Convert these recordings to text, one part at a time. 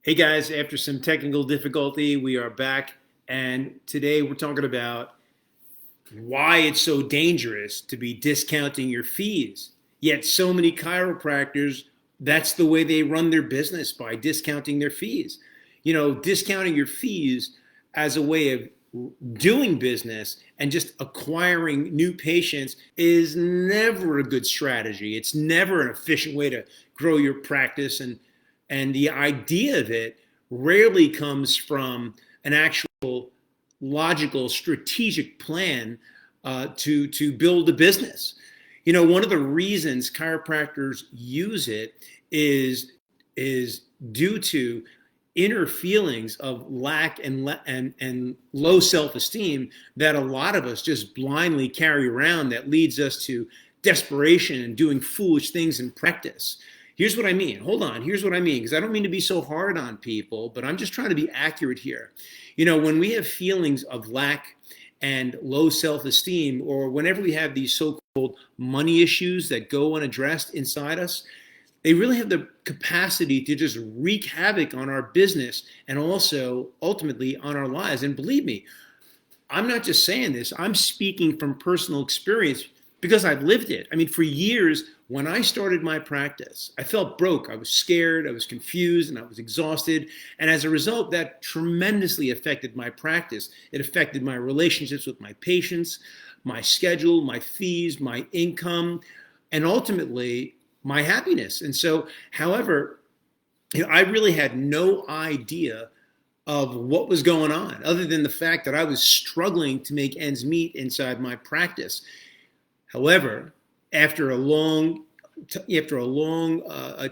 Hey guys, after some technical difficulty, we are back, and today we're talking about why it's so dangerous to be discounting your fees. Yet, so many chiropractors, that's the way they run their business by discounting their fees. Discounting your fees as a way of doing business and just acquiring new patients is never a good strategy. It's never an efficient way to grow your practice, and the idea of it rarely comes from an actual logical strategic plan to build a business. One of the reasons chiropractors use it is due to inner feelings of lack and low self-esteem that a lot of us just blindly carry around, that leads us to desperation and doing foolish things in practice. Here's what I mean. Hold on. Here's what I mean, because I don't mean to be so hard on people, but I'm just trying to be accurate here. When we have feelings of lack and low self-esteem, or whenever we have these so-called money issues that go unaddressed inside us, they really have the capacity to just wreak havoc on our business and also ultimately on our lives. And believe me, I'm not just saying this, I'm speaking from personal experience because I've lived it. I mean, for years, when I started my practice, I felt broke. I was scared, I was confused, and I was exhausted. And as a result, that tremendously affected my practice. It affected my relationships with my patients, my schedule, my fees, my income, and ultimately my happiness. And so, however, I really had no idea of what was going on, other than the fact that I was struggling to make ends meet inside my practice. However, after a long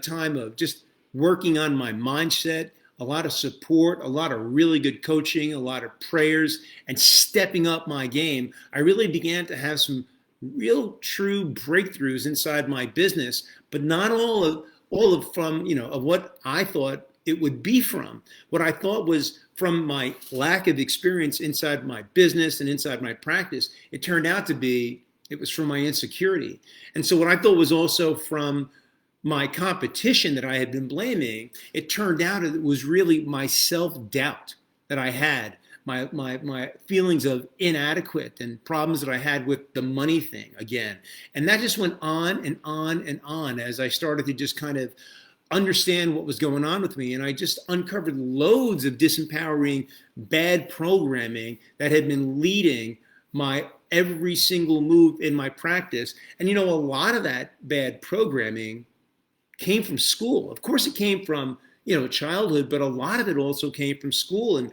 time of just working on my mindset, a lot of support, a lot of really good coaching, a lot of prayers, and stepping up my game, I really began to have some real true breakthroughs inside my business, but not all of from, of what I thought it would be from. What I thought was from my lack of experience inside my business and inside my practice, it turned out to be it was from my insecurity. And so what I thought was also from my competition that I had been blaming, it turned out it was really my self-doubt that I had, my feelings of inadequate and problems that I had with the money thing again. And that just went on and on and on as I started to just kind of understand what was going on with me. And I just uncovered loads of disempowering, bad programming that had been leading my every single move in my practice. And a lot of that bad programming came from school. Of course, it came from childhood, but a lot of it also came from school and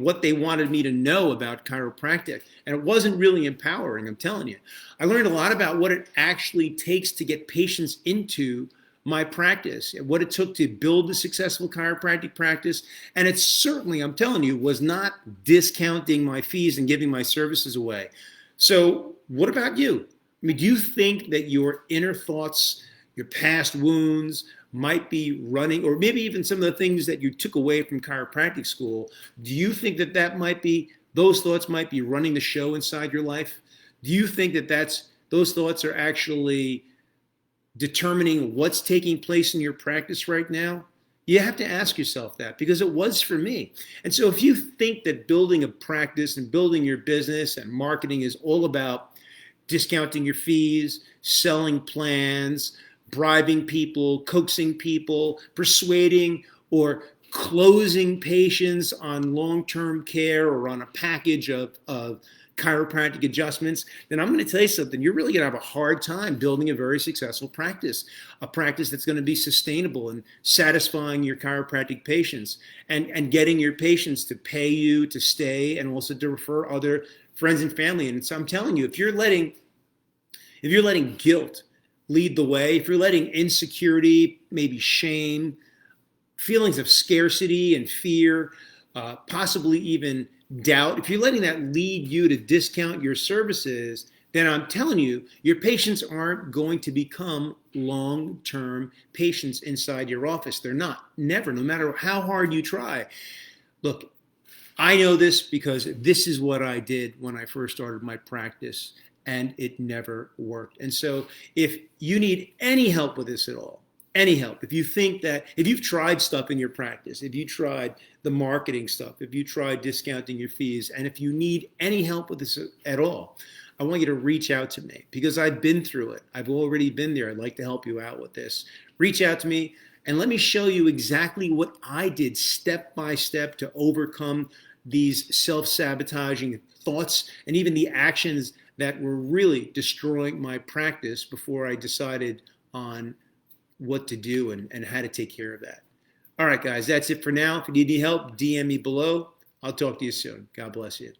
what they wanted me to know about chiropractic. And it wasn't really empowering, I'm telling you. I learned a lot about what it actually takes to get patients into my practice, what it took to build a successful chiropractic practice. And it certainly, I'm telling you, was not discounting my fees and giving my services away. So what about you? I mean, do you think that your inner thoughts, your past wounds might be running, or maybe even some of the things that you took away from chiropractic school, do you think that those thoughts might be running the show inside your life? Do you think that those thoughts are actually determining what's taking place in your practice right now? You have to ask yourself that, because it was for me. And so if you think that building a practice and building your business and marketing is all about discounting your fees, selling plans, bribing people, coaxing people, persuading or closing patients on long-term care or on a package of chiropractic adjustments, then I'm going to tell you something. You're really going to have a hard time building a very successful practice, a practice that's going to be sustainable and satisfying your chiropractic patients and getting your patients to pay you to stay and also to refer other friends and family. And so I'm telling you, if you're letting guilt lead the way, if you're letting insecurity, maybe shame, feelings of scarcity and fear, possibly even doubt, if you're letting that lead you to discount your services, then I'm telling you, your patients aren't going to become long-term patients inside your office. They're not. Never, no matter how hard you try. Look, I know this because this is what I did when I first started my practice, and it never worked. And so if you need any help with this at all, any help, if you think that, if you've tried stuff in your practice, if you tried the marketing stuff, if you tried discounting your fees, and if you need any help with this at all, I want you to reach out to me because I've been through it. I've already been there. I'd like to help you out with this. Reach out to me and let me show you exactly what I did step by step to overcome these self-sabotaging thoughts and even the actions that were really destroying my practice before I decided on what to do and how to take care of that. All right, guys, that's it for now. If you need any help, DM me below. I'll talk to you soon. God bless you.